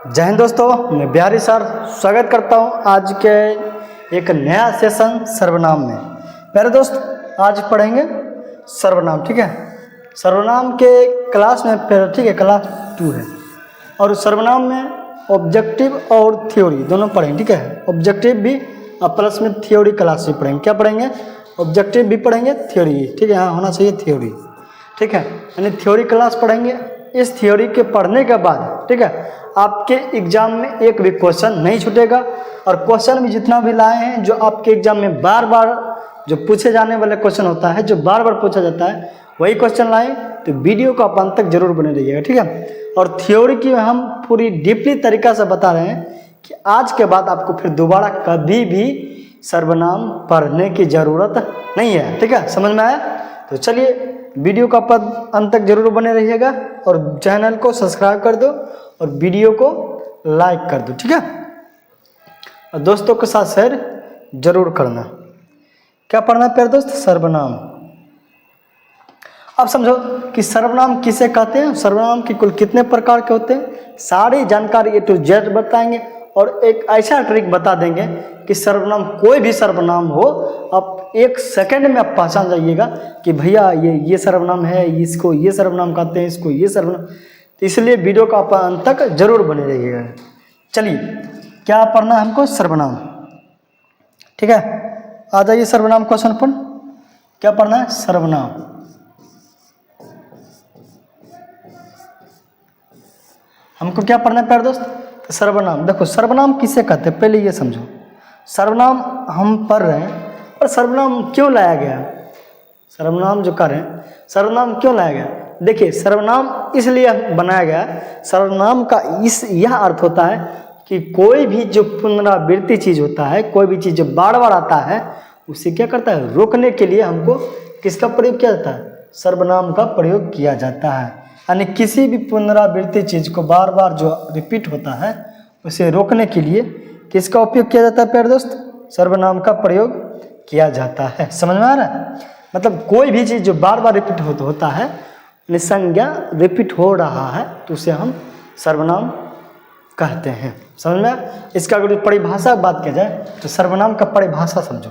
जय हिंद दोस्तों, मैं बिहारी सर स्वागत करता हूं आज के एक नया सेशन सर्वनाम में। प्यारे दोस्त, आज पढ़ेंगे सर्वनाम। ठीक है, सर्वनाम के क्लास में ठीक है, क्लास 2 है और सर्वनाम में ऑब्जेक्टिव और थ्योरी दोनों पढ़ेंगे। ठीक है, ऑब्जेक्टिव भी और प्लस में थ्योरी क्लास भी पढ़ेंगे। क्या पढ़ेंगे? ऑब्जेक्टिव भी पढ़ेंगे, थ्योरी भी। ठीक है, हाँ होना चाहिए थ्योरी। ठीक है, यानी थ्योरी क्लास पढ़ेंगे। इस थ्योरी के पढ़ने के बाद ठीक है, आपके एग्जाम में एक भी क्वेश्चन नहीं छूटेगा और क्वेश्चन भी जितना भी लाए हैं जो आपके एग्जाम में बार बार जो पूछे जाने वाले क्वेश्चन होता है, जो बार बार पूछा जाता है, वही क्वेश्चन लाए। तो वीडियो को आप अंत तक जरूर बने रहिएगा। ठीक है, और थ्योरी की हम पूरी डीपली तरीका से बता रहे हैं कि आज के बाद आपको फिर दोबारा कभी भी सर्वनाम पढ़ने की ज़रूरत नहीं है। ठीक है, समझ में आया? तो चलिए वीडियो का पद अंत तक जरूर बने रहिएगा और चैनल को सब्सक्राइब कर दो और वीडियो को लाइक कर दो। ठीक है, और दोस्तों के साथ शेयर जरूर करना। क्या पढ़ना प्यारे दोस्त? सर्वनाम। अब समझो कि सर्वनाम किसे कहते हैं, सर्वनाम की कुल कितने प्रकार के होते हैं, सारी जानकारी A to Z बताएंगे और एक ऐसा ट्रिक बता देंगे कि सर्वनाम कोई भी सर्वनाम हो, आप 1 सेकंड में आप पहचान जाइएगा कि भैया ये सर्वनाम है, इसको ये सर्वनाम कहते हैं, इसको ये सर्वनाम। तो इसलिए वीडियो का आप अंत तक जरूर बने रहिएगा। चलिए, क्या पढ़ना है हमको? सर्वनाम। ठीक है, आ जाइए सर्वनाम क्वेश्चन पर। क्या पढ़ना है? सर्वनाम। हमको क्या पढ़ना है प्यारे दोस्त? तो सर्वनाम। देखो सर्वनाम किसे कहते हैं, पहले ये समझो। सर्वनाम हम पढ़ रहे हैं, और सर्वनाम क्यों लाया गया? सर्वनाम जो कर रहे हैं, सर्वनाम क्यों लाया गया? देखिए, सर्वनाम इसलिए बनाया गया, सर्वनाम का यह अर्थ होता है कि कोई भी जो पुनरावृत्ति चीज़ होता है, कोई भी चीज़ जो बार बार आता है, उसे क्या करता है? रोकने के लिए हमको किसका प्रयोग किया जाता है? सर्वनाम का प्रयोग किया जाता है। यानी किसी भी पुनरावृत्ति चीज़ को बार बार जो रिपीट होता है, उसे रोकने के लिए किसका उपयोग किया जाता है प्यारे दोस्त? सर्वनाम का प्रयोग किया जाता है। समझ में आ रहा है? मतलब कोई भी चीज़ जो बार बार रिपीट होता है, संज्ञा रिपीट हो रहा है, तो उसे हम सर्वनाम कहते हैं। समझ में? इसका अगर परिभाषा बात किया जाए तो सर्वनाम का परिभाषा समझो।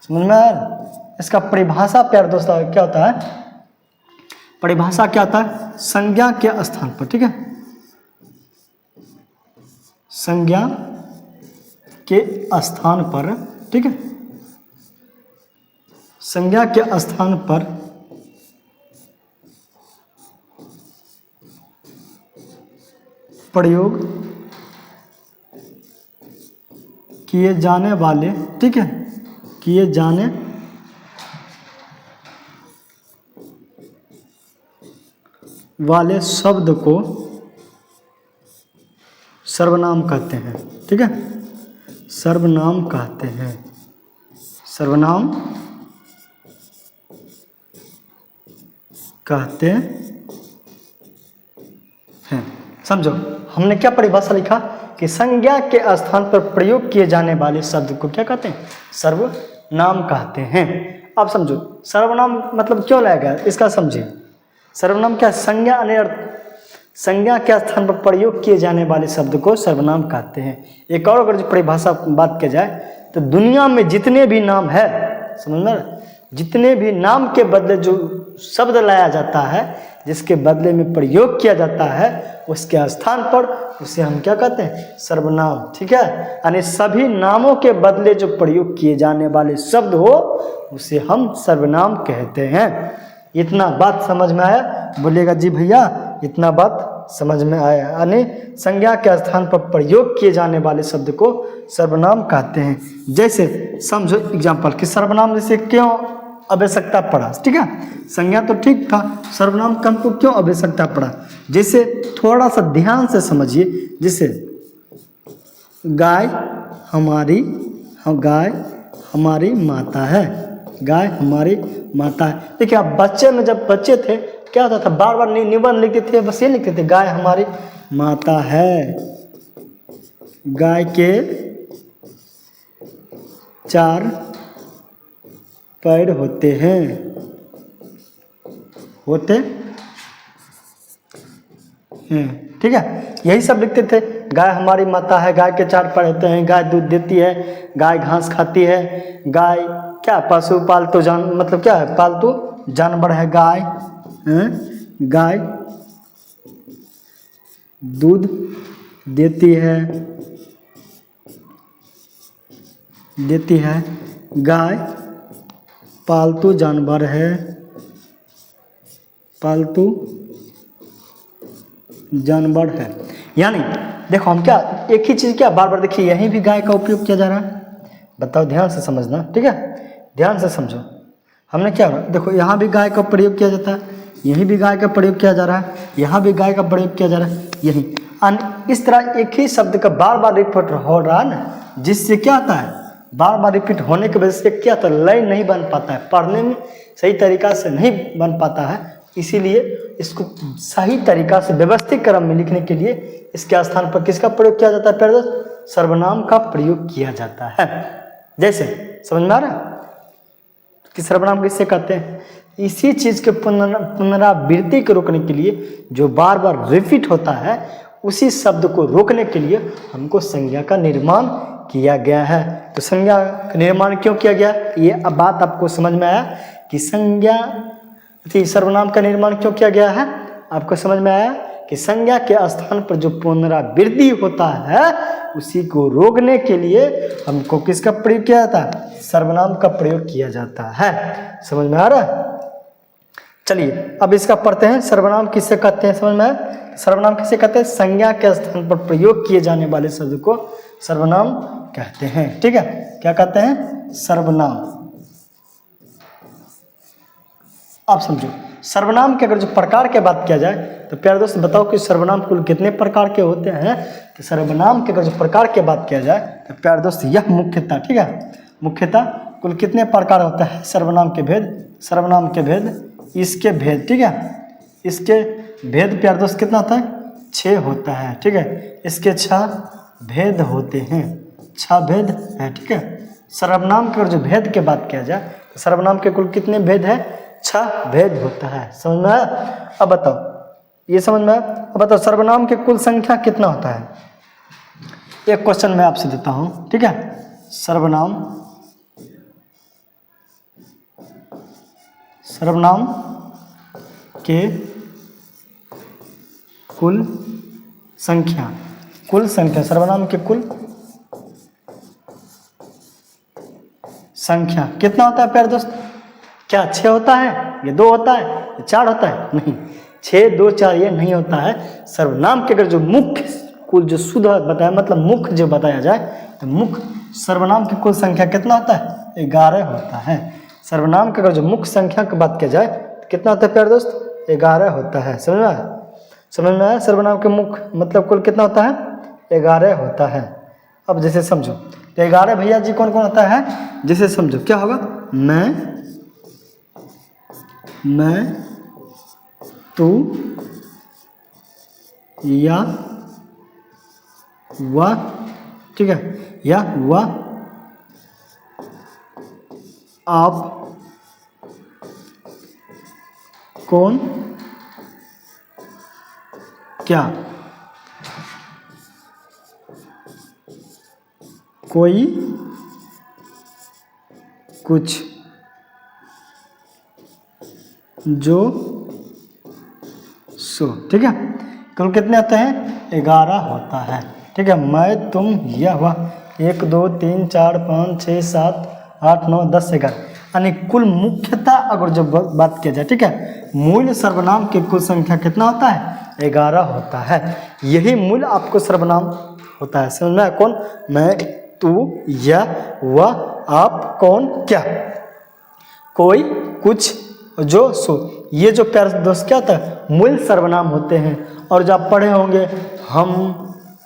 समझ में आया? इसका परिभाषा प्यारे दोस्त क्या होता है? परिभाषा क्या होता है? संज्ञा के स्थान पर। ठीक है, संज्ञा के स्थान पर। ठीक है, संज्ञा के स्थान पर प्रयोग किए जाने वाले, ठीक है, किए जाने वाले शब्द को सर्वनाम कहते हैं। ठीक है, सर्वनाम कहते हैं। सर्वनाम कहते हैं। समझो, हमने क्या परिभाषा लिखा कि संज्ञा के स्थान पर प्रयोग किए जाने वाले शब्द को क्या कहते हैं? सर्वनाम कहते हैं। अब समझो सर्वनाम मतलब क्यों लाया गया, इसका समझिए। सर्वनाम क्या? संज्ञा संज्ञा के स्थान पर प्रयोग किए जाने वाले शब्द को सर्वनाम कहते हैं। एक और अगर जो परिभाषा बात की जाए तो दुनिया में जितने भी नाम है, समझ में, जितने भी नाम के बदले जो शब्द लाया जाता है, जिसके बदले में प्रयोग किया जाता है, उसके स्थान पर उसे हम क्या कहते हैं? सर्वनाम। ठीक है, यानी सभी नामों के बदले जो प्रयोग किए जाने वाले शब्द हो, उसे हम सर्वनाम कहते हैं। इतना बात समझ में आया? बोलिएगा जी भैया, इतना बात समझ में आया। यानी संज्ञा के स्थान पर प्रयोग किए जाने वाले शब्द को सर्वनाम कहते हैं। जैसे समझो एग्जाम्पल कि सर्वनाम जैसे क्यों आवश्यकता पड़ा। ठीक है, संज्ञा तो ठीक था, सर्वनाम का हमको क्यों आवश्यकता पड़ा? जैसे थोड़ा सा ध्यान से समझिए। जैसे गाय हमारी माता है, गाय हमारी माता है। देखिए, आप बच्चे में जब बच्चे थे क्या होता था? बार बार निबंध लिखते थे, बस ये लिखते थे गाय हमारी माता है, गाय के 4 पैर होते हैं, ठीक है, यही सब लिखते थे। गाय हमारी माता है, गाय के 4 पैर होते हैं, गाय दूध देती है, गाय घास खाती है, गाय क्या पशु पालतू मतलब क्या है, पालतू जानवर है गाय। गाय दूध देती है, गाय पालतू जानवर है, पालतू जानवर है। यानी देखो हम क्या एक ही चीज़ क्या बार बार देखिए, यहीं भी गाय का उपयोग किया जा रहा है। बताओ, ध्यान से समझना, ठीक है, ध्यान से समझो। हमने क्या देखो, यहाँ भी गाय का प्रयोग किया जाता है, यहीं भी गाय का प्रयोग किया जा रहा है, यहाँ भी गाय का प्रयोग किया जा रहा है, यहीं। इस तरह एक ही शब्द का बार बार रिपीट हो रहा है ना, जिससे क्या होता है, बार बार रिपीट होने की वजह से क्या होता है, लय नहीं बन पाता है, पढ़ने में सही तरीका से नहीं बन पाता है। इसीलिए इसको सही तरीका से व्यवस्थित क्रम में लिखने के लिए इसके स्थान पर किसका प्रयोग किया जाता है प्यारे दोस्त, सर्वनाम का प्रयोग किया जाता है। जैसे समझ में आ रहा है कि सर्वनाम किससे कहते हैं, इसी चीज के पुनरावृत्ति को रोकने के लिए जो बार बार रिपीट होता है, उसी शब्द को रोकने के लिए हमको संज्ञा का निर्माण किया गया है। तो संज्ञा का निर्माण क्यों किया गया, ये अब बात आपको समझ में आया कि संज्ञा सर्वनाम का निर्माण क्यों किया गया है। आपको समझ में आया कि संज्ञा के स्थान पर जो पुनरावृत्ति होता है, उसी को रोकने के लिए हमको किसका प्रयोग किया जाता है, सर्वनाम का प्रयोग किया जाता है। समझ में आ रहा है। चलिए अब इसका पढ़ते हैं, सर्वनाम किससे कहते हैं, समझ में आया। सर्वनाम किसे कहते हैं, संज्ञा के स्थान पर प्रयोग किए जाने वाले शब्द को सर्वनाम कहते हैं। ठीक है, क्या कहते हैं, सर्वनाम। आप समझो, सर्वनाम के अगर जो प्रकार के बात किया जाए तो प्यारे दोस्त बताओ कि सर्वनाम कुल कितने प्रकार के होते हैं। तो सर्वनाम के अगर जो प्रकार के बात किया जाए तो प्यारे दोस्त यह मुख्यतः, ठीक है, मुख्यतः कुल कितने प्रकार होता है सर्वनाम के भेद, सर्वनाम के भेद, इसके भेद, ठीक है, इसके भेद प्यारे दोस्त कितना होता है, 6 होता है। ठीक है, इसके 6 भेद होते हैं, 6 भेद है। ठीक है, सर्वनाम के अगर जो भेद के बात किया जाए तो सर्वनाम के कुल कितने भेद है, 6 भेद होता है। समझ में आया। अब बताओ, ये समझ में आया। अब बताओ सर्वनाम के कुल संख्या कितना होता है। एक क्वेश्चन मैं आपसे देता हूं, ठीक है, सर्वनाम के कुल संख्या, सर्वनाम के कुल संख्या कितना होता है प्यारे दोस्त। क्या 6 होता है, ये 2 होता है, ये 4 होता है, नहीं, 6 2 4 ये नहीं होता है। सर्वनाम के अगर जो मुख्य कुल जो शुद्ध बताया, मतलब मुख्य जो बताया जाए तो मुख्य सर्वनाम की कुल संख्या कितना होता है, 11 होता है। सर्वनाम के अगर जो मुख्य संख्या की बात किया जाए तो कितना होता है प्यारे दोस्त, 11 होता है। समझ में आया, समझ में आया। सर्वनाम के मुख्य मतलब कुल कितना होता है, 11 होता है। अब जैसे समझो तो 11 भैया जी कौन कौन होता है, जैसे समझो क्या होगा, मैं, तू, या, वह, ठीक है, या वह, आप, कौन, क्या, कोई, कुछ, जो, सो। ठीक है, कुल कितने आते हैं, 11 होता है। ठीक है, मैं, तुम, यह, वह, 1 2 3 4 5 6 7 8 9 10 11, यानी कुल मुख्यतः अगर जब बात किया जाए, ठीक है, मूल सर्वनाम की कुल संख्या कितना होता है, 11 होता है। यही मूल आपको सर्वनाम होता है। समझ में, कौन, मैं, तू, यह, वह, आप, कौन, क्या, कोई, कुछ, जो, सो, ये जो प्यारे दोस्त क्या होता है, मूल सर्वनाम होते हैं। और जब आप पढ़े होंगे हम,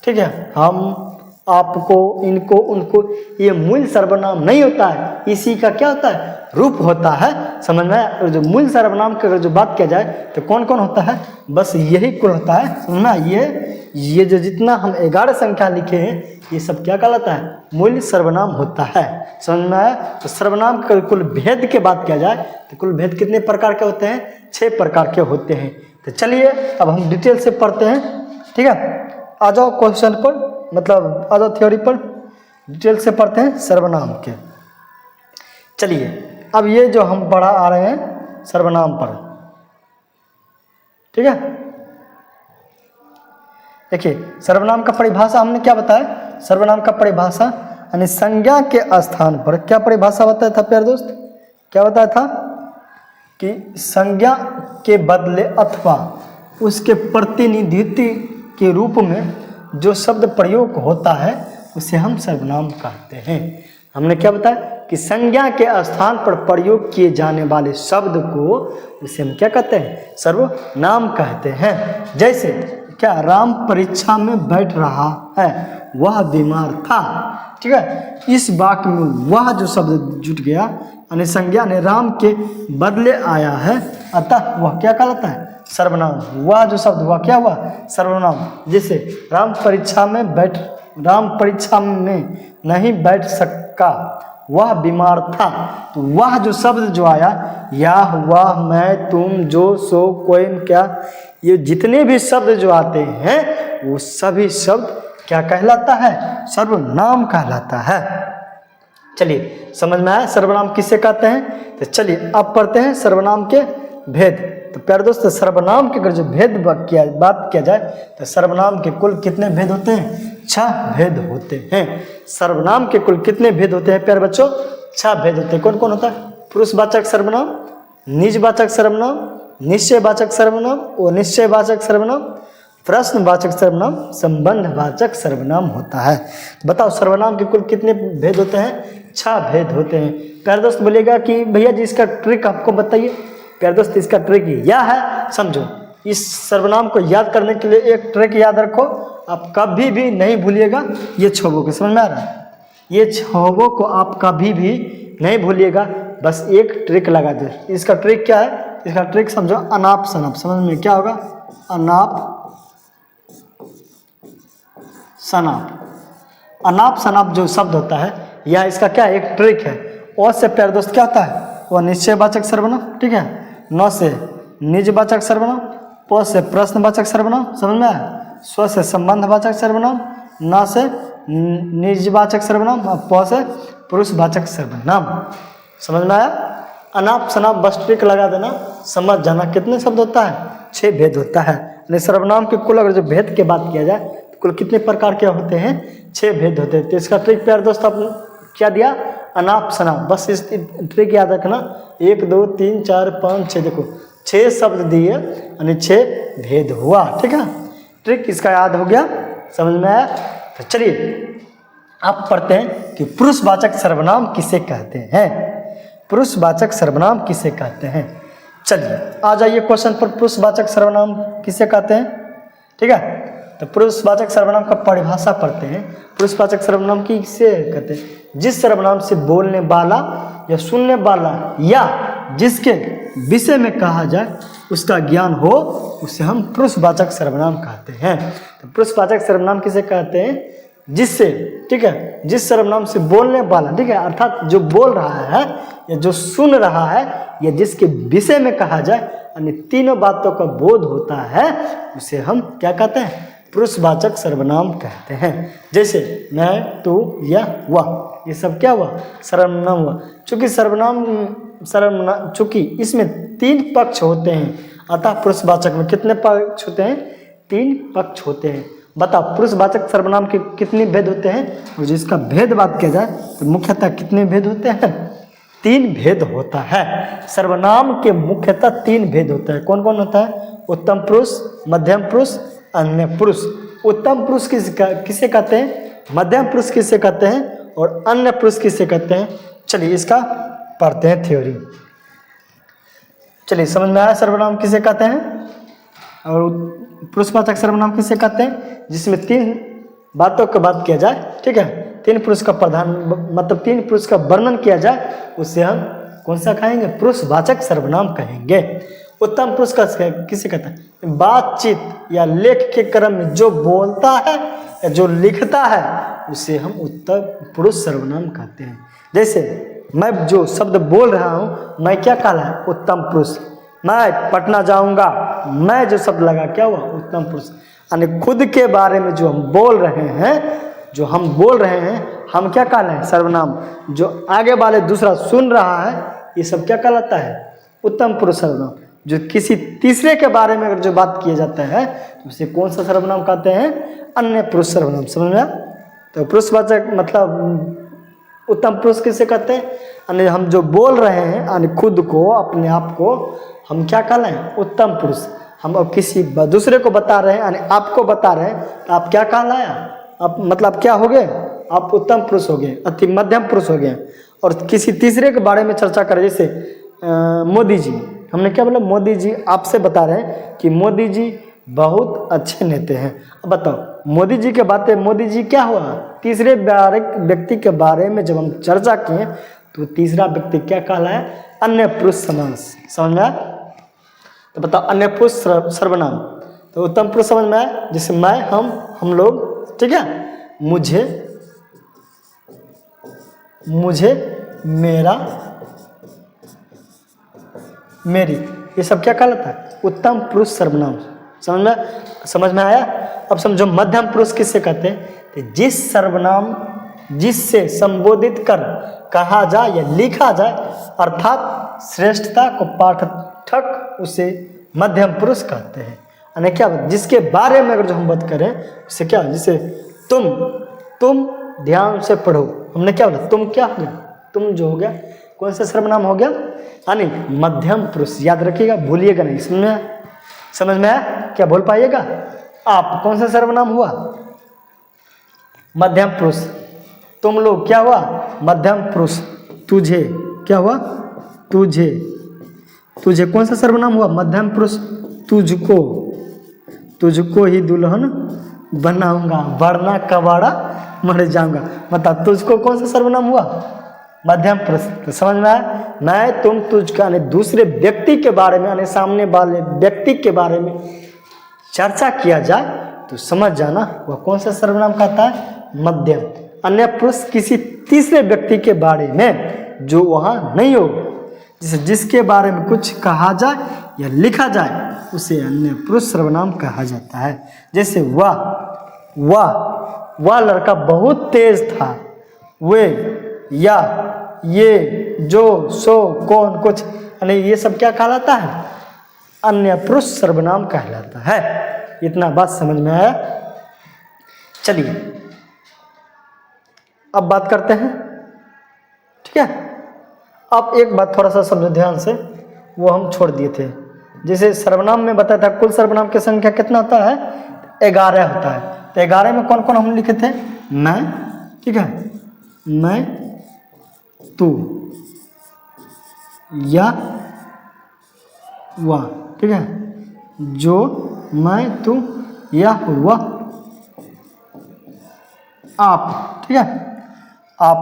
ठीक है, हम, आपको, इनको, उनको, ये मूल सर्वनाम नहीं होता है, इसी का क्या होता है, रूप होता है। समझ में। और जो मूल सर्वनाम की अगर जो बात किया जाए तो कौन कौन होता है, बस यही कुल होता है। समझ में, ये जो जितना हम 11 संख्या लिखे हैं ये सब क्या कहलाता है, मूल सर्वनाम होता है। समझ में आया। तो सर्वनाम के कुल भेद के बात किया जाए तो कुल भेद कितने प्रकार के होते हैं, 6 प्रकार के होते हैं। तो चलिए अब हम डिटेल से पढ़ते हैं। ठीक है, आ जाओ क्वेश्चन पर, मतलब आ जाओ थ्योरी पर, डिटेल से पढ़ते हैं सर्वनाम के। चलिए अब ये जो हम पढ़ा आ रहे हैं सर्वनाम पर, ठीक है। देखिए सर्वनाम का परिभाषा हमने क्या बताया, सर्वनाम का परिभाषा यानी संज्ञा के स्थान पर क्या परिभाषा बताया था प्यारे दोस्त, क्या बताया था कि संज्ञा के बदले अथवा उसके प्रतिनिधित्व के रूप में जो शब्द प्रयोग होता है उसे हम सर्वनाम कहते हैं। हमने क्या बताया कि संज्ञा के स्थान पर प्रयोग किए जाने वाले शब्द को उसे हम क्या कहते हैं, सर्वनाम कहते हैं। जैसे क्या, राम परीक्षा में बैठ रहा है, वह बीमार था, ठीक है। इस वाक्य में वह जो शब्द जुट गया यानी संज्ञा ने राम के बदले आया है, अतः वह क्या कहलाता है, सर्वनाम। वह जो शब्द हुआ क्या हुआ, सर्वनाम। जैसे राम परीक्षा में नहीं बैठ सका, वह बीमार था, तो वह जो शब्द जो आया, यह वह मैं तुम जो सो कोई क्या, ये जितने भी शब्द जो आते हैं वो सभी शब्द क्या कहलाता है, सर्वनाम कहलाता है। चलिए समझ में आया सर्वनाम किसे कहते हैं। तो चलिए अब पढ़ते हैं सर्वनाम के भेद। तो प्यारे दोस्त सर्वनाम के अगर जो भेद बात किया जाए तो सर्वनाम के कुल कितने भेद होते हैं, 6 भेद होते हैं। सर्वनाम के कुल कितने भेद होते हैं प्यारे बच्चों, 6 भेद होते हैं। कौन कौन होता है, पुरुषवाचक सर्वनाम, निजवाचक सर्वनाम, निश्चयवाचक सर्वनाम, अनिश्चयवाचक सर्वनाम, प्रश्नवाचक सर्वनाम, संबंधवाचक सर्वनाम होता है। बताओ सर्वनाम के कुल कितने भेद होते हैं, 6 भेद होते हैं। प्यारे दोस्त बोलेगा कि भैया जी इसका ट्रिक आपको बताइए। प्यारे दोस्त इसका ट्रिक यह है, समझो इस सर्वनाम को याद करने के लिए एक ट्रिक याद रखो, आप कभी भी नहीं भूलिएगा ये 6 को, समझ में आ रहा है, ये 6 को आप कभी भी नहीं भूलिएगा, बस एक ट्रिक लगा दे। इसका ट्रिक क्या है, इसका ट्रिक समझो अनाप शनाप, समझ में क्या होगा, अनाप शनाप। अनाप शनाप जो शब्द होता है यह इसका क्या एक ट्रिक है। और से प्यारे दोस्त क्या होता है, वह निश्चयवाचक सर्वनाम, ठीक है, न से निजवाचक सर्वनाम, प से प्रश्नवाचक सर्वनाम, समझ में आया, स्व से संबंधवाचक सर्वनाम, न से निजवाचक सर्वनाम, और प से पुरुषवाचक सर्वनाम। समझ में आया, अनाप शनाप बस ट्रिक लगा देना, समझ जाना। कितने शब्द होता है, 6 भेद होता है। यानी सर्वनाम के कुल अगर जो भेद की बात किया जाए तो कुल कितने प्रकार के होते हैं, 6 भेद होते हैं। तो इसका ट्रिक प्यारे दोस्त आप क्या दिया, अनाप शनाप, बस इस ट्रिक याद रखना। 1 2 3 4 5 6, देखो 6 शब्द दिए यानी 6 भेद हुआ, ठीक है। ट्रिक इसका याद हो गया, समझ में आया। तो चलिए आप पढ़ते हैं कि पुरुषवाचक सर्वनाम किसे कहते हैं, पुरुषवाचक सर्वनाम किसे कहते हैं। चलिए आ जाइए क्वेश्चन पर, पुरुषवाचक सर्वनाम किसे कहते हैं, ठीक है। तो पुरुषवाचक सर्वनाम का परिभाषा पढ़ते हैं। पुरुषवाचक सर्वनाम किसे कहते हैं, जिस सर्वनाम से बोलने वाला या सुनने वाला या जिसके विषय में कहा जाए उसका ज्ञान हो, उसे हम पुरुषवाचक सर्वनाम कहते हैं। तो पुरुषवाचक सर्वनाम किसे कहते हैं, जिससे, ठीक है, जिस सर्वनाम से बोलने वाला, ठीक है, अर्थात जो बोल रहा है या जो सुन रहा है या जिसके विषय में कहा जाए, यानी तीनों बातों का बोध होता है, उसे हम क्या कहते हैं, पुरुषवाचक सर्वनाम कहते हैं। जैसे मैं, तू, यह, वह, ये सब क्या हुआ, सर्वनाम हुआ। चूंकि सर्वनाम चूंकि इसमें 3 पक्ष होते हैं, अतः पुरुषवाचक में कितने पक्ष होते हैं, 3 पक्ष होते हैं। बताओ पुरुषवाचक सर्वनाम के कितने भेद होते हैं, और जिसका भेद बात किया जाए तो मुख्यतः कितने भेद होते हैं, 3 भेद होता है। सर्वनाम के मुख्यतः 3 भेद होता है। कौन कौन होता है, उत्तम पुरुष, मध्यम पुरुष, अन्य पुरुष। उत्तम पुरुष किसे कहते हैं, मध्यम पुरुष किसे कहते हैं, और अन्य पुरुष किसे कहते हैं। चलिए इसका पढ़ते हैं थ्योरी। चलिए समझ में आया सर्वनाम किसे कहते हैं, और पुरुषवाचक सर्वनाम किसे कहते हैं, जिसमें 3 बातों की बात किया जाए, ठीक है, 3 पुरुष का प्रधान, मतलब 3 पुरुष का वर्णन किया जाए, उसे हम कौन सा कहेंगे, पुरुषवाचक सर्वनाम कहेंगे। उत्तम पुरुष का किसे कहता है, बातचीत या लेख के क्रम में जो बोलता है या जो लिखता है उसे हम उत्तम पुरुष सर्वनाम कहते हैं। जैसे मैं जो शब्द बोल रहा हूँ, मैं क्या कहला है, उत्तम पुरुष। मैं पटना जाऊंगा, मैं जो शब्द लगा क्या हुआ, उत्तम पुरुष। यानी खुद के बारे में जो हम बोल रहे हैं, हम क्या कहलाए? सर्वनाम। जो आगे वाले दूसरा सुन रहा है, ये सब क्या कहलाता है? उत्तम पुरुष सर्वनाम। जो किसी तीसरे के बारे में अगर जो बात किया जाता है तो उसे कौन सा सर्वनाम कहते हैं? अन्य पुरुष सर्वनाम। समझ में आया? तो पुरुषवाचक मतलब उत्तम पुरुष किसे कहते हैं? यानी हम जो बोल रहे हैं, यानी खुद को, अपने आप को हम क्या कहलाएं? उत्तम पुरुष। हम अब किसी दूसरे को बता रहे हैं, यानी आपको बता रहे हैं, तो आप क्या कहलाया? आप मतलब क्या हो गए? आप उत्तम पुरुष हो गए, अति मध्यम पुरुष हो गए। और किसी तीसरे के बारे में चर्चा करें, जैसे मोदी जी, हमने क्या बोला? मोदी जी आपसे बता रहे हैं कि मोदी जी बहुत अच्छे नेता हैं। अब बताओ, मोदी जी के बातें, मोदी जी क्या हुआ? तीसरे व्यक्ति के बारे में जब हम चर्चा किए तो तीसरा व्यक्ति क्या कहलाया? अन्य पुरुष समास। समझ में आया? तो बताओ, अन्य पुरुष सर्वनाम। तो उत्तम पुरुष समझ में आया? जैसे मैं, हम लोग, ठीक है? मुझे, मेरा, मेरी, ये सब क्या कहलाता है? उत्तम पुरुष सर्वनाम। समझ में आया? अब समझो, मध्यम पुरुष किससे कहते हैं? तो जिस सर्वनाम जिससे संबोधित कर कहा जाए या लिखा जाए, अर्थात श्रेष्ठता को पाठक उसे मध्यम पुरुष कहते हैं। यानी क्या? जिसके बारे में अगर जो हम बात करें, उससे क्या? जैसे तुम ध्यान से पढ़ो, हमने क्या बोला? तुम क्या हो गया? तुम जो हो गया, कौन सा सर्वनाम हो गया? यानी मध्यम पुरुष। याद रखिएगा, भूलिएगा नहीं। समझ में आया? क्या बोल पाइएगा? आप, कौन सा सर्वनाम हुआ? मध्यम पुरुष। तुम लोग क्या हुआ? मध्यम पुरुष। तुझे क्या हुआ? तुझे कौन सा सर्वनाम हुआ? मध्यम पुरुष। तुझको ही दुल्हन बनाऊंगा, वरना कबाड़ा मर जाऊंगा। मतलब तुझको कौन सा सर्वनाम हुआ? मध्यम पुरुष। तो समझ में आया? मैं, तुम, तुझका, यानी दूसरे व्यक्ति के बारे में, यानी सामने वाले व्यक्ति के बारे में चर्चा किया जाए तो समझ जाना वह कौन सा सर्वनाम कहता है? मध्यम। अन्य पुरुष किसी तीसरे व्यक्ति के बारे में जो वहाँ नहीं हो, जिसके बारे में कुछ कहा जाए या लिखा जाए, उसे अन्य पुरुष सर्वनाम कहा जाता है। जैसे वह लड़का बहुत तेज था, वे, या, ये, जो, सो, कौन, कुछ, यानी ये सब क्या कहलाता है? अन्य पुरुष सर्वनाम कहलाता है। इतना बात समझ में आया? चलिए अब बात करते हैं, ठीक है? अब एक बात थोड़ा सा समझो ध्यान से, वो हम छोड़ दिए थे। जैसे सर्वनाम में बताया था, कुल सर्वनाम की संख्या कितना होता है? 11 होता है। तो 11 में कौन कौन हम लिखे थे? मैं, ठीक है, मैं, तू, या, वह, ठीक है, जो, मैं, तू, या, वह, आप, ठीक है, आप,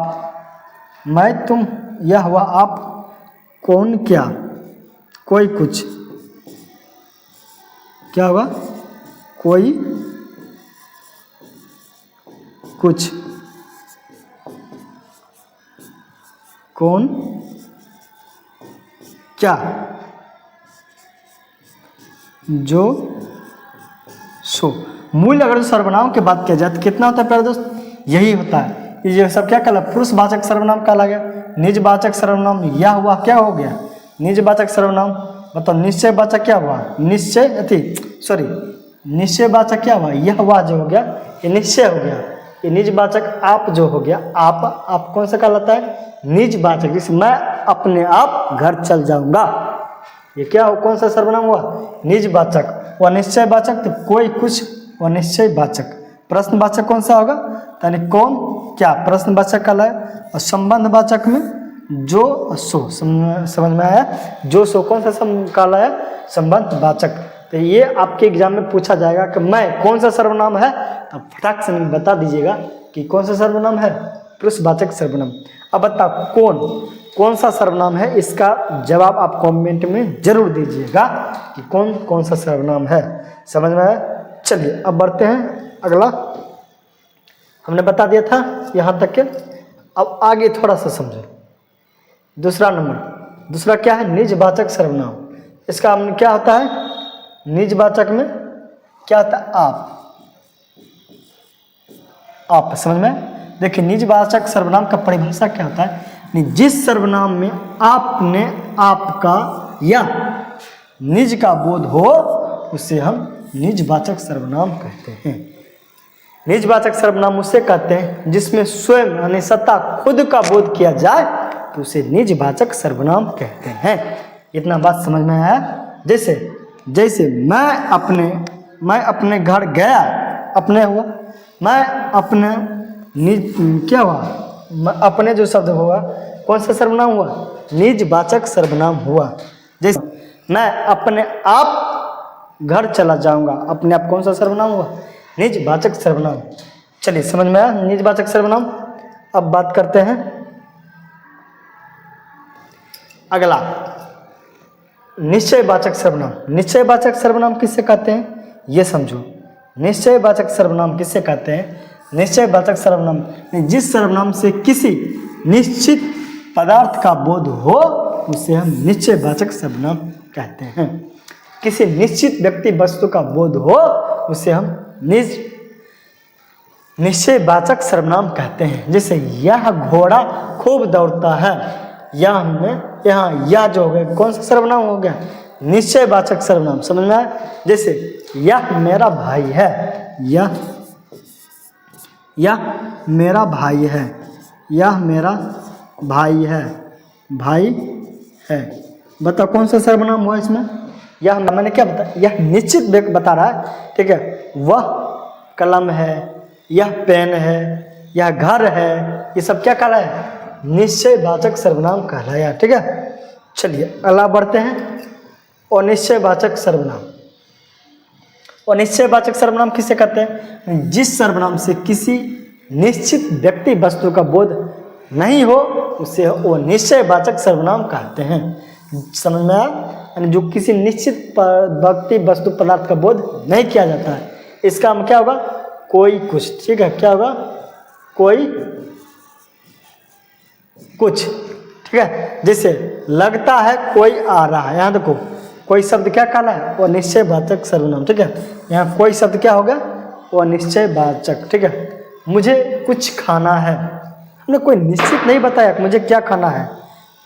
मैं, तुम, यह, वह, आप, कौन, क्या, कोई, कुछ, क्या होगा? कोई, कुछ, कौन, क्या, जो, सो। मूल अगर सर्वनाम की बात किया जाए तो कितना होता है प्यारे दोस्त? यही होता है। ये सब क्या कहला? पुरुषवाचक सर्वनाम कहला गया। निजवाचक सर्वनाम यह हुआ, क्या हो गया? निजवाचक सर्वनाम। मतलब निश्चयवाचक क्या हुआ? निश्चयवाचक क्या हुआ? यह हुआ जो हो गया, ये निश्चय हो गया। ये निजवाचक आप जो हो गया, आप कौन सा कहलाता है? निजवाचक। जैसे मैं अपने आप घर चल जाऊंगा, ये क्या हो? कौन सा सर्वनाम हुआ? निजवाचक। व निश्चयवाचक तो कोई, कुछ, व निश्चयवाचक। प्रश्नवाचक कौन सा होगा? यानी कौन, क्या, प्रश्नवाचक कहलाए। और संबंधवाचक में जो, सो। समझ में आया? जो, सो कौन सा कहलाया? संबंधवाचक। तो ये आपके एग्जाम में पूछा जाएगा कि मैं कौन सा सर्वनाम है, तो फटाक से बता दीजिएगा कि कौन सा सर्वनाम है? पुरुषवाचक सर्वनाम। अब बताओ कौन सा सर्वनाम है? इसका जवाब आप कमेंट में जरूर दीजिएगा कि कौन सा सर्वनाम है। समझ में आया? चलिए अब बढ़ते हैं अगला। हमने बता दिया था यहाँ तक के। अब आगे थोड़ा सा समझो। दूसरा नंबर, दूसरा क्या है? निजवाचक सर्वनाम। इसका क्या होता है? निजवाचक में क्या होता है? आप। आप। समझ में? देखिए निजवाचक सर्वनाम का परिभाषा क्या होता है, जिस सर्वनाम में आपने आपका या निज का बोध हो उसे हम निजवाचक सर्वनाम कहते हैं। निजवाचक सर्वनाम उसे कहते हैं जिसमें स्वयं यानी सत्ता खुद का बोध किया जाए तो उसे निजवाचक सर्वनाम कहते हैं। इतना बात समझ में आया? जैसे जैसे मैं अपने घर गया, अपने हुआ, मैं अपने निज क्या हुआ, अपने जो शब्द हुआ कौन सा सर्वनाम हुआ, निजवाचक सर्वनाम हुआ। जैसे मैं अपने आप घर चला जाऊंगा, अपने आप कौन सा सर्वनाम हुआ, निजवाचक सर्वनाम। चलिए समझ में आया निजवाचक सर्वनाम। अब बात करते हैं अगला, निश्चयवाचक सर्वनाम। निश्चयवाचक सर्वनाम किससे कहते हैं ये समझो। निश्चयवाचक सर्वनाम किससे कहते हैं? निश्चयवाचक सर्वनाम जिस सर्वनाम से किसी निश्चित पदार्थ का बोध हो उसे हम निश्चयवाचक सर्वनाम कहते हैं। किसी निश्चित व्यक्ति वस्तु का बोध हो उसे हम निश्चयवाचक सर्वनाम कहते हैं। जैसे यह घोड़ा खूब दौड़ता है, यह में यहाँ यह जो हो गया कौन सा सर्वनाम हो गया, निश्चयवाचक सर्वनाम। समझ में आया? जैसे यह मेरा भाई है, यह मेरा भाई है, यह मेरा भाई है, भाई है। बताओ कौन सा सर्वनाम हुआ इसमें? यह मैंने क्या बताया, यह निश्चित व्यक्ति बता रहा है, ठीक है। वह कलम है, यह पेन है, यह घर है, ये सब क्या कहलाया है, निश्चयवाचक सर्वनाम कहलाया, ठीक है। चलिए अगला बढ़ते हैं, अनिश्चयवाचक सर्वनाम। अनिश्चयवाचक सर्वनाम किसे कहते हैं? जिस सर्वनाम से किसी निश्चित व्यक्ति वस्तु का बोध नहीं हो उसे अनिश्चयवाचक सर्वनाम कहते हैं। समझ में आया? जो किसी निश्चित व्यक्ति वस्तु पदार्थ का बोध नहीं किया जाता है, इसका हम क्या होगा, कोई कुछ, ठीक है। क्या होगा, कोई कुछ, ठीक है। जैसे लगता है कोई आ रहा है, यहाँ देखो कोई शब्द क्या कहला है, वो निश्चयवाचक सर्वनाम, ठीक है। यहाँ कोई शब्द क्या होगा, वो निश्चयवाचक, ठीक है। मुझे कुछ खाना है, हमने कोई निश्चित नहीं बताया मुझे क्या खाना है,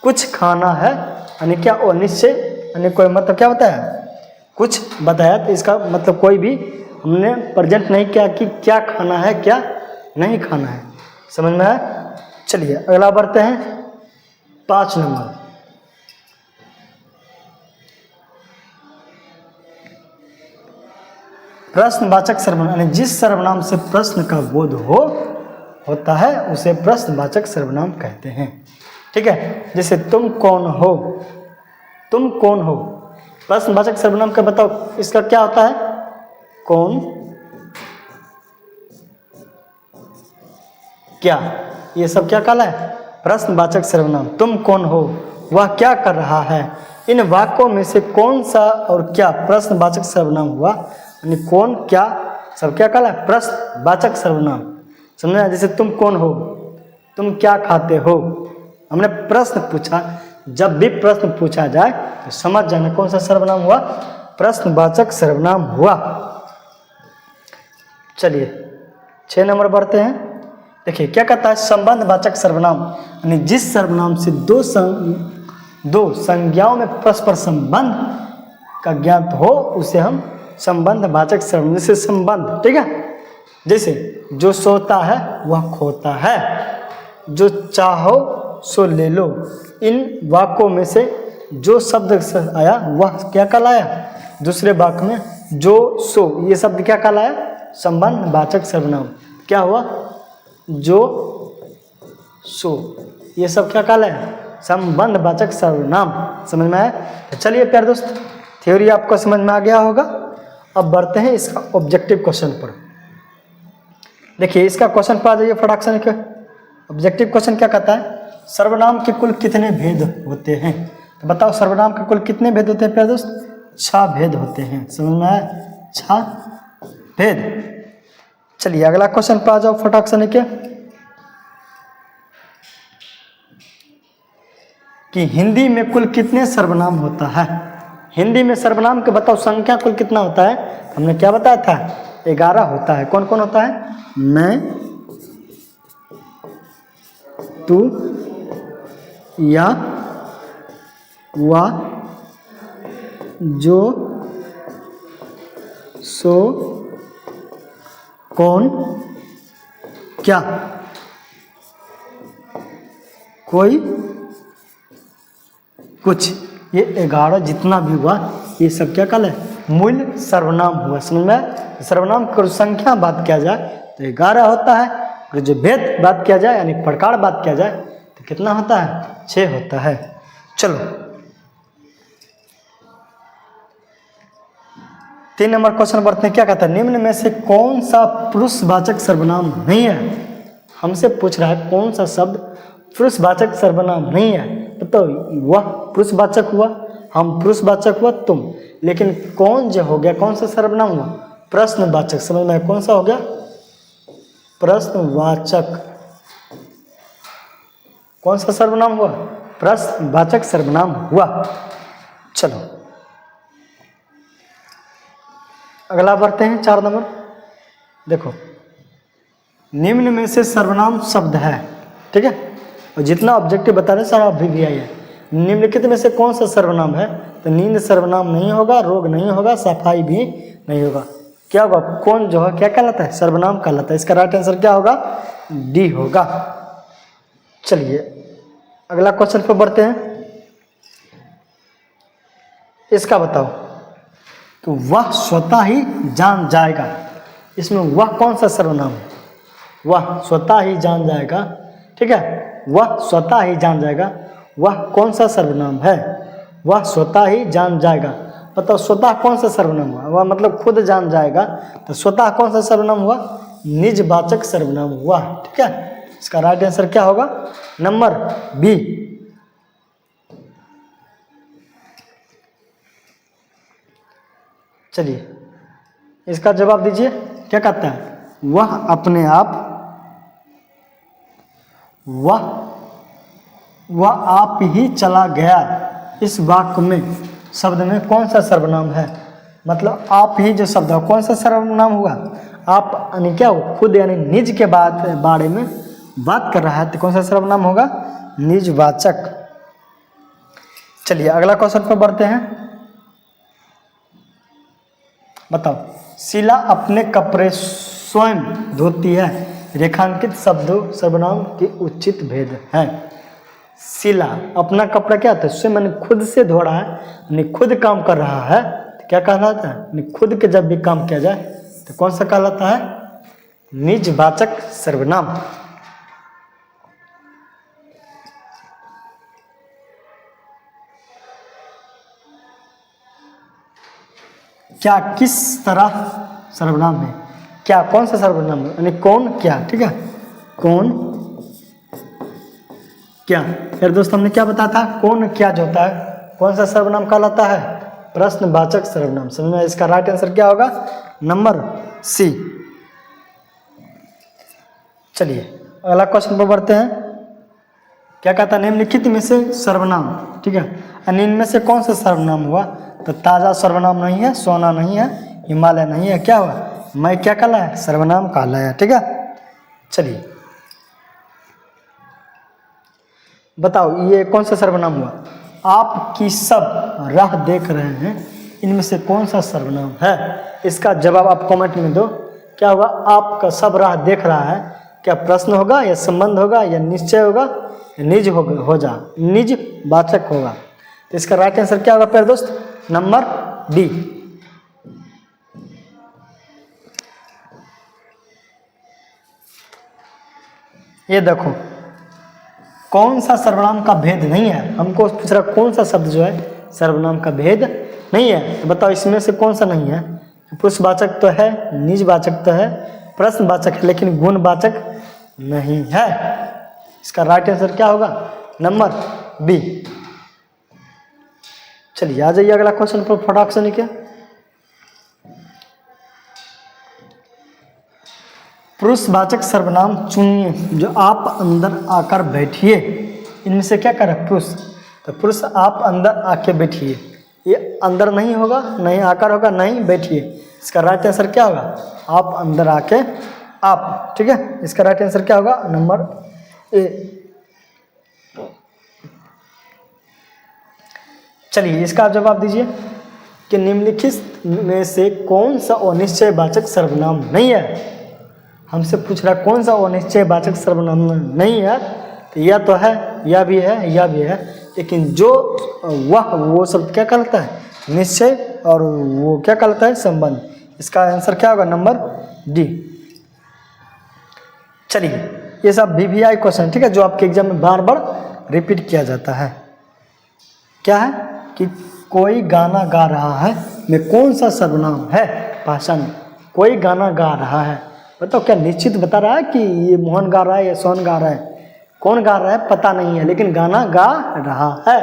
कुछ खाना है यानी क्या, वो निश्चय यानी कोई मतलब क्या बताया, कुछ बताया, तो इसका मतलब कोई भी हमने प्रेजेंट नहीं किया कि क्या खाना है क्या नहीं खाना है। समझ में आया? चलिए अगला बढ़ते हैं, 5 नंबर। प्रश्नवाचक सर्वनाम, यानी जिस सर्वनाम से प्रश्न का बोध होता है उसे प्रश्नवाचक सर्वनाम कहते हैं, ठीक है। जैसे तुम कौन हो, तुम कौन हो, प्रश्नवाचक सर्वनाम का बताओ इसका क्या होता है, कौन, क्या, ये सब क्या कहला है, प्रश्नवाचक सर्वनाम। तुम कौन हो, वह क्या कर रहा है, इन वाक्यों में से कौन सा और क्या प्रश्नवाचक सर्वनाम हुआ, यानी कौन क्या सब क्या कहला है, प्रश्नवाचक सर्वनाम। समझना? जैसे तुम कौन हो, तुम क्या खाते हो, हमने प्रश्न पूछा। जब भी प्रश्न पूछा जाए तो समझ जाना कौन सा सर्वनाम हुआ, प्रश्नवाचक सर्वनाम हुआ। चलिए 6 नंबर बढ़ते हैं। देखिए क्या कहता है, संबंधवाचक सर्वनाम, यानी जिस सर्वनाम से दो संज्ञाओं में परस्पर संबंध का ज्ञात हो उसे हम संबंधवाचक सर्वनाम, जैसे संबंध, ठीक है। जैसे जो सोता है वह खोता है, जो चाहो सो ले लो, इन वाक्यों में से जो शब्द आया वह क्या कहलाया, दूसरे वाक्य में जो सो, ये शब्द क्या कहलाया, संबंधवाचक सर्वनाम। क्या हुआ, जो सो, ये सब क्या कहलाया, संबंधवाचक सर्वनाम। समझ में आया? तो चलिए प्यारे दोस्त, थ्योरी आपको समझ में आ गया होगा। अब बढ़ते हैं इसका ऑब्जेक्टिव क्वेश्चन पर। देखिए इसका क्वेश्चन पर आ जाइए फटाक से। ऑब्जेक्टिव क्वेश्चन क्या कहता है, सर्वनाम के कुल कितने भेद होते हैं? तो बताओ सर्वनाम के कुल कितने भेद होते हैं प्यारे दोस्त? 6 भेद होते हैं। समझ में आया? 6 भेद। चलिए अगला क्वेश्चन पर आ जाओ फटाक से लेके, कि हिंदी में कुल कितने सर्वनाम होता है? हिंदी में सर्वनाम के बताओ संख्या कुल कितना होता है? हमने क्या बताया था, 11 होता है। कौन कौन होता है? मैं, तू या वह, जो, सो, कौन, क्या, कोई, कुछ। ये 11 जितना भी हुआ ये सब क्या कहला है? मूल सर्वनाम हुआ। समझ में? सर्वनाम की संख्या बात किया जाए तो 11 होता है, और जो भेद बात किया जाए यानी प्रकार बात किया जाए तो कितना होता है? 6 होता है। चलो 3 नंबर क्वेश्चन बढ़ते हैं। क्या कहता है? निम्न में से कौन सा पुरुषवाचक सर्वनाम नहीं है? हमसे पूछ रहा है कौन सा शब्द पुरुषवाचक सर्वनाम नहीं है। तो वह पुरुषवाचक हुआ, हम पुरुषवाचक हुआ, तुम। लेकिन कौन जो हो गया, कौन सा सर्वनाम हुआ? प्रश्नवाचक। समझ में? कौन सा हो गया? प्रश्नवाचक। कौन सा सर्वनाम हुआ? प्रश्नवाचक सर्वनाम हुआ। चलो अगला बढ़ते हैं 4 नंबर। देखो, निम्न में से सर्वनाम शब्द है, ठीक है, और जितना ऑब्जेक्टिव बता रहे सारा अभी भी आई है। निम्नलिखित में से कौन सा सर्वनाम है? तो नींद सर्वनाम नहीं होगा, रोग नहीं होगा, सफाई भी नहीं होगा। क्या होगा? कौन जो है क्या कहलाता है? सर्वनाम कहलाता है। इसका राइट आंसर क्या होगा? डी होगा। चलिए अगला क्वेश्चन पर बढ़ते हैं। इसका बताओ। तो वह स्वतः ही जान जाएगा, इसमें वह कौन सा सर्वनाम है? वह स्वतः ही जान जाएगा, ठीक है, वह स्वतः ही जान जाएगा। वह कौन सा सर्वनाम है? वह स्वतः ही जान जाएगा। बताओ स्वतः कौन सा सर्वनाम हुआ? वह मतलब खुद जान जाएगा, तो स्वतः कौन सा सर्वनाम हुआ? निजवाचक सर्वनाम हुआ, ठीक है। इसका राइट आंसर क्या होगा? Number B. चलिए इसका जवाब दीजिए। क्या कहता है? वह अपने आप, वह आप ही चला गया। इस वाक्य में शब्द में कौन सा सर्वनाम है? मतलब आप ही जो शब्द है कौन सा सर्वनाम हुआ? आप यानी क्या हो? खुद यानी निज के बारे में बात कर रहा है, तो कौन सा सर्वनाम होगा? निजवाचक। चलिए अगला क्वेश्चन पर बढ़ते हैं। बताओ, शीला अपने कपड़े स्वयं धोती है। रेखांकित शब्दों सर्वनाम के उचित भेद हैं। शीला अपना कपड़ा क्या होता है? स्वयं मैंने खुद से धो रहा है, यानी खुद काम कर रहा है, तो क्या कहलाता है? यानी खुद के जब भी काम किया जाए तो कौन सा कहलाता है? निजवाचक सर्वनाम। क्या किस तरह सर्वनाम है? क्या कौन सा सर्वनाम है? यानी कौन क्या, ठीक है, कौन क्या। फिर दोस्त हमने क्या बताया था? कौन क्या जो होता है कौन सा सर्वनाम कहलाता है? प्रश्नवाचक सर्वनाम। समझ में? इसका राइट आंसर क्या होगा? Number C. चलिए अगला क्वेश्चन पर बढ़ते हैं। क्या कहता है? निम्नलिखित में से सर्वनाम, ठीक है, निम्न में से कौन सा सर्वनाम हुआ? तो ताज़ा सर्वनाम नहीं है, सोना नहीं है, हिमालय नहीं है, क्या हुआ? मैं क्या कहला है? सर्वनाम कहला है, ठीक है। चलिए बताओ ये कौन सा सर्वनाम हुआ? आपकी सब राह देख रहे हैं, इनमें से कौन सा सर्वनाम है? इसका जवाब आप कमेंट में दो। क्या होगा? आपका सब राह देख रहा है, क्या प्रश्न होगा या संबंध होगा या निश्चय होगा या निज निज वाचक होगा? तो इसका राइट आंसर क्या होगा प्यारे दोस्त? Number D. ये देखो कौन सा सर्वनाम का भेद नहीं है? हमको पूछ रहा कौन सा शब्द जो है सर्वनाम का भेद नहीं है। तो बताओ इसमें से कौन सा नहीं है? पुरुषवाचक तो है, निजवाचक तो है, प्रश्नवाचक है, लेकिन गुणवाचक नहीं है। इसका राइट आंसर क्या होगा? Number B. चलिए आ जाइए अगला क्वेश्चन पर फटाक से निकले। पुरुषवाचक सर्वनाम चुनिए जो आप अंदर आकर बैठिए। इनमें से क्या करे? पुरुष। तो पुरुष आप अंदर आके बैठिए, ये अंदर नहीं होगा, नहीं आकर होगा, नहीं बैठिए। इसका राइट आंसर क्या होगा? आप अंदर आके आप, ठीक है। इसका राइट आंसर क्या होगा? Number A. चलिए इसका जवाब दीजिए कि निम्नलिखित में से कौन सा अनिश्चयवाचक सर्वनाम नहीं है। हमसे पूछ रहा है कौन सा अनिश्चयवाचक सर्वनाम नहीं है, तो यह तो है, यह भी है, यह भी है, लेकिन जो वो शब्द क्या कहलाता है, निश्चय, और वो क्या कहलाता है, संबंध। इसका आंसर क्या होगा, नंबर डी। चलिए ये सब VVI क्वेश्चन, ठीक है, जो आपके एग्जाम में बार बार रिपीट किया जाता है। क्या है कि कोई गाना गा रहा है में कौन सा सर्वनाम है, भाषा में कोई गाना गा रहा है, बताओ क्या निश्चित बता रहा है कि ये मोहन गा रहा है या सोहन गा रहा है, कौन गा रहा है पता नहीं है, लेकिन गाना गा रहा है,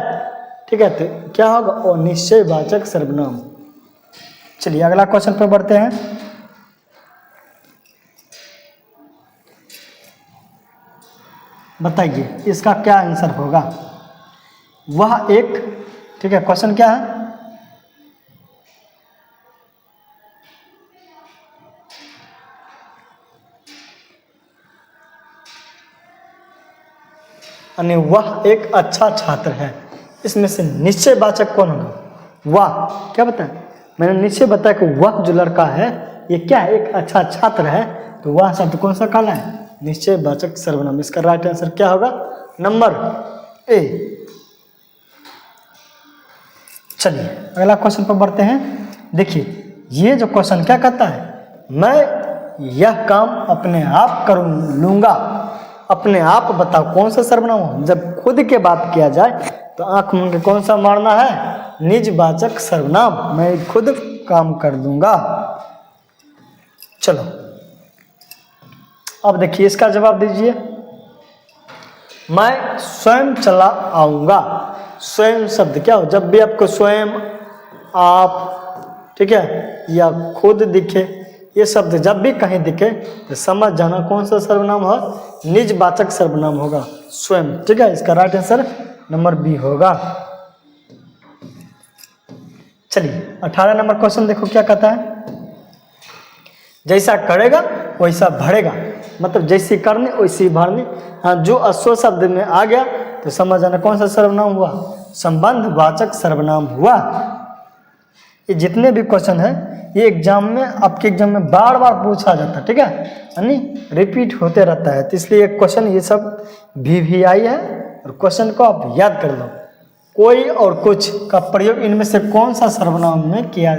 ठीक है, तो क्या होगा, अनिश्चयवाचक सर्वनाम। चलिए अगला क्वेश्चन पर बढ़ते हैं। बताइए इसका क्या आंसर होगा। वह एक, ठीक है, क्वेश्चन क्या है, यानी वह एक अच्छा छात्र है। इसमें से निश्चयवाचक कौन होगा, वह, क्या बताएं, मैंने निश्चय बताया कि वह जो लड़का है ये क्या है, एक अच्छा छात्र है, तो वह शब्द कौन सा काला है, निश्चयवाचक सर्वनाम। इसका राइट आंसर क्या होगा, नंबर ए। चलिए अगला क्वेश्चन पर बढ़ते हैं। देखिए ये जो क्वेश्चन क्या कहता है, मैं यह काम अपने आप कर लूँगा। अपने आप बताओ कौन सा सर्वनाम हो, जब खुद के बात किया जाए तो आंख मूंद के कौन सा मारना है, निजवाचक सर्वनाम, मैं खुद काम कर दूंगा। चलो अब देखिए इसका जवाब दीजिए। मैं स्वयं चला आऊँगा। स्वयं शब्द क्या हो, जब भी आपको स्वयं, आप, ठीक है, या खुद दिखे, ये शब्द जब भी कहीं दिखे तो समझ जाना कौन सा सर्वनाम हो, निजवाचक सर्वनाम होगा, स्वयं, ठीक है। इसका राइट आंसर नंबर बी होगा। चलिए 18 नंबर क्वेश्चन देखो क्या कहता है, जैसा करेगा वैसा भरेगा, मतलब जैसी करनी वैसी भरनी। हाँ, जो अश्व शब्द में आ गया तो समझ जाना कौन सा सर्वनाम हुआ, संबंधवाचक सर्वनाम हुआ। ये जितने भी क्वेश्चन है ये एग्जाम में, आपके एग्जाम में बार बार पूछा जाता है, ठीक है, यानी रिपीट होते रहता है, तो इसलिए क्वेश्चन ये सब VVI है, और क्वेश्चन को आप याद कर लो। कोई और कुछ का प्रयोग इनमें से कौन सा सर्वनाम में किया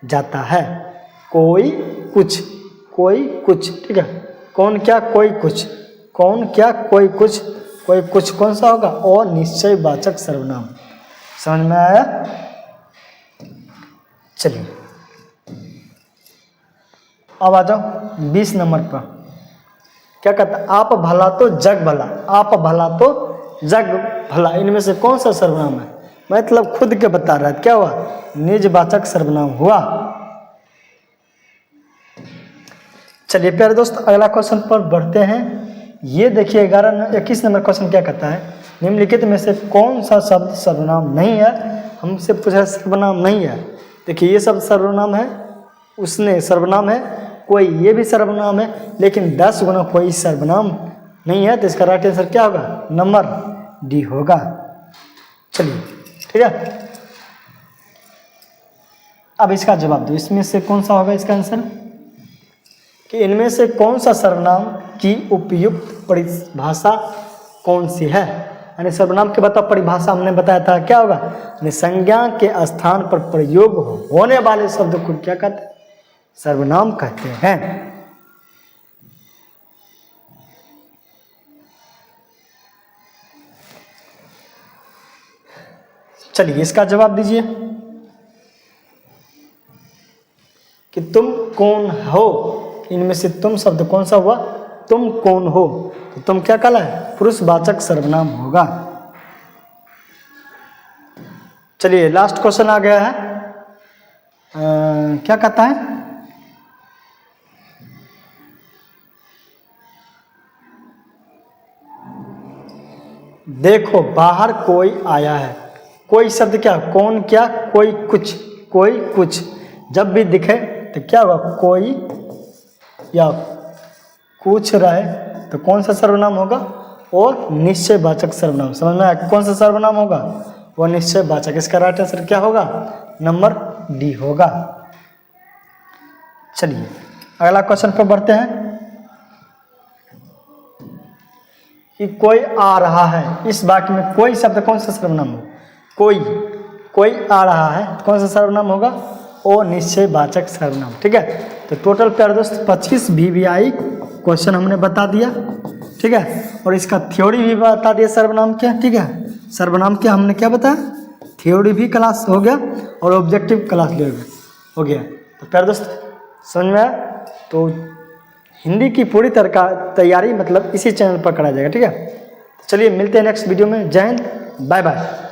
जाता है, कोई कुछ, कोई कुछ, ठीक है, कौन क्या कोई कुछ, कौन क्या कोई कुछ, कोई कुछ कौन सा होगा, और निश्चयवाचक सर्वनाम। समझ में आया। चलिए अब आ जाओ 20 नंबर पर। क्या कहता है, आप भला तो जग भला, आप भला तो जग भला, इनमें से कौन सा सर्वनाम है, मतलब खुद के बता रहा है, क्या हुआ, निजवाचक सर्वनाम हुआ। चलिए प्यारे दोस्त अगला क्वेश्चन पर बढ़ते हैं। ये देखिए 21 नंबर क्वेश्चन क्या कहता है, निम्नलिखित में से कौन सा शब्द सर्वनाम नहीं है। हमसे पूछा सर्वनाम नहीं है। देखिए ये शब्द सर्वनाम है, उसने सर्वनाम है, कोई ये भी सर्वनाम है, लेकिन 10 गुना कोई सर्वनाम नहीं है, तो इसका राइट आंसर क्या होगा, नंबर डी होगा। चलिए ठीक है, अब इसका जवाब दो, इसमें से कौन सा होगा इसका आंसर, कि इनमें से कौन सा सर्वनाम की उपयुक्त परिभाषा कौन सी है। यानी सर्वनाम के बताओ परिभाषा हमने बताया था, क्या होगा, यानी संज्ञा के स्थान पर प्रयोग होने वाले शब्द को क्या कहते हैं, सर्वनाम कहते हैं। चलिए इसका जवाब दीजिए कि तुम कौन हो, इनमें से तुम शब्द कौन सा हुआ, तुम कौन हो, तो तुम क्या कहला है, पुरुषवाचक सर्वनाम होगा। चलिए लास्ट क्वेश्चन आ गया है, क्या कहता है, देखो बाहर कोई आया है। कोई शब्द क्या, कौन क्या कोई कुछ, कोई कुछ जब भी दिखे तो क्या होगा, कोई या कुछ रहे तो कौन सा सर्वनाम होगा, और निश्चयवाचक सर्वनाम। समझ में आया कौन सा सर्वनाम होगा, वो निश्चयवाचक। इसका राइट आंसर क्या होगा? नंबर डी होगा। चलिए अगला क्वेश्चन पर बढ़ते हैं कि कोई आ रहा है, इस वाक्य में कोई शब्द कौन सा सर्वनाम हो? कोई आ रहा है, कौन सा सर्वनाम होगा? ओ निश्चयवाचक सर्वनाम। ठीक है, तो टोटल प्यारे दोस्त 25 VVI क्वेश्चन हमने बता दिया। ठीक है, और इसका थ्योरी भी बता दिया सर्वनाम क्या। ठीक है, सर्वनाम क्या हमने क्या बताया? थ्योरी भी क्लास हो गया और ऑब्जेक्टिव क्लास भी हो गया। तो प्यारे दोस्त समझ में आया? तो हिंदी की पूरी तरह का तैयारी मतलब इसी चैनल पर करा जाएगा। ठीक है, चलिए मिलते हैं नेक्स्ट वीडियो में। जय हिंद, बाय बाय।